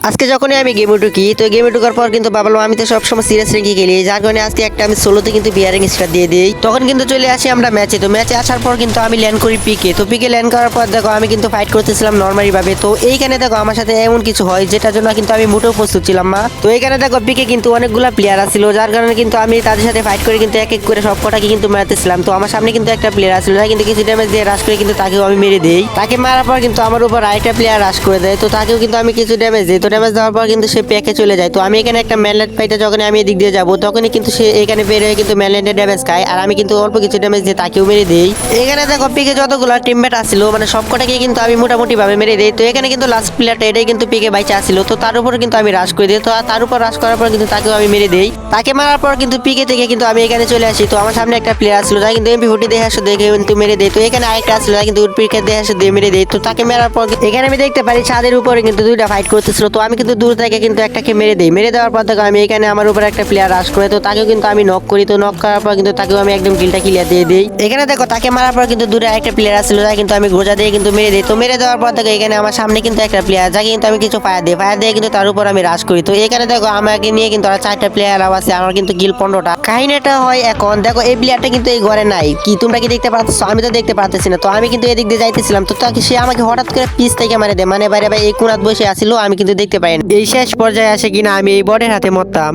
আজকে যখনই আমি গেমে ঢুকি তো গেমে ঢুকার পর কিন্তু ভাবলাম আমি তো সবসময় সিরিয়াস র্যাঙ্কে খেলি, যার কারণে আজকে একটা আমি সোলোতে কিন্তু বিয়ারিং স্টার দিয়ে দিই। তখন কিন্তু চলে আসি আমরা ম্যাচে। তো ম্যাচে আসার পর কিন্তু আমি ল্যান্ড করি পিকে। তো পিকে ল্যান্ড করার পর দেখো আমি কিন্তু ফাইট করতেছিলাম নর্মালি ভাবে। তো এইখানে দেখো আমার সাথে এমন কিছু হয় যেটার জন্য কিন্তু আমি মোটেও প্রস্তুত ছিলাম না। তো এইখানে দেখো পিকে কিন্তু অনেকগুলা প্লেয়ার ছিল, যার কারণে কিন্তু আমি তাদের সাথে ফাইট করে কিন্তু এক এক করে সব কটাকে কিন্তু মারতেছিলাম। তো আমার সামনে কিন্তু একটা প্লেয়ার ছিল, কিন্তু কিছু ড্যামেজ দিয়ে রাশ করে কিন্তু তাকেও আমি মেরে দেই। তাকে মারার পর কিন্তু আমার উপর আরেকটা প্লেয়ার রাশ করে দেয়। তো তাকেও কিন্তু আমি কিছু ড্যামেজ দিই। তো ড্যামেজ দেওয়ার পর কিন্তু সে প্যাকে চলে যায়। তো আমি এখানে একটা ম্যানল্যান্ড পাইতে যখন আমি এদিক দিয়ে যাবো তখনই কিন্তু সে এখানে বের হয়ে কিন্তু ম্যানল্যান্ডের ড্যামেজ খায়, আর আমি কিন্তু অল্প কিছু ড্যামেজ দিয়ে তাকেও মেরে দেই। এখানে দেখো পিকে যতগুলো টিমমেট আসছিল মানে সবকটাকে কিন্তু আমি মোটামুটি ভাবে মেরে দেই। তো এখানে কিন্তু লাস্ট প্লেয়ারটা এটাই কিন্তু পিকে বাইচা আসছিল। তো তার উপর কিন্তু আমি রাশ করে দিই। তো তার উপর রাশ করার পর কিন্তু তাকেও আমি মেরে দেই। তাকে মারার পর কিন্তু পিকে থেকে কিন্তু আমি এখানে চলে আসি। তো আমার সামনে একটা প্লেয়ার আসছিল যা কিন্তু এমপি 40 দেখে আসে দেখে কিন্তু মেরে দেয়। তো এখানে আরেকটা আসছিল যা কিন্তু পিকে দেখে আসে দিয়ে মেরে দেয়। তো তাকে মারার পর এখানে আমি দেখতে পারি ছাদের উপরে কিন্তু দুইটা ফাইট করতেছিল। তো আমি কিন্তু দূর থেকে কিন্তু একটাকে মেরে দেই। মেরে দেওয়ার পর দেখো আমি এখানে আমার উপর একটা প্লেয়ার রাশ করে। তো তাকেও কিন্তু আমি নক করি। তো নক করার পর কিন্তু তাকেও আমি একদম কিলটা ক্লিয়ার দিয়ে দিই। এখানে দেখো তাকে মারার পর কিন্তু দূরে একটা প্লেয়ার আসছিল যা কিন্তু আমি গোজা দিয়ে কিন্তু মেরে দিই। তো মেরে দেওয়ার পর দেখো এখানে আমার সামনে কিন্তু একটা প্লেয়ার যাকে কিন্তু আমি কিছু ফায়ার দিই। ফায়ার দিয়ে কিন্তু তার উপর আমি রাশ করি। তো এখানে দেখো আমাকে নিয়ে কিন্তু আর চারটা প্লেয়ার আছে, আমার কিন্তু কিল 15টা। কাহিনীটা হয় এখন দেখো এই প্লেয়ারটা কিন্তু এই ঘরে নাই। কি তোমরা কি দেখতে পাচ্ছ? আমি তো দেখতে পারতেছি না। তো আমি কিন্তু এদিক দিয়ে যাইতেছিলাম। তো তাকে সে আমাকে হঠাৎ করে পিস থেকে মারে দেয়, মানে বাইরে ভাই এই কোনাত বসে আসছিল, আমি কিন্তু দেখতে পাই না। এই শেষ পর্যায়ে আসে কিনা আমি এই বটের হাতে মরতাম।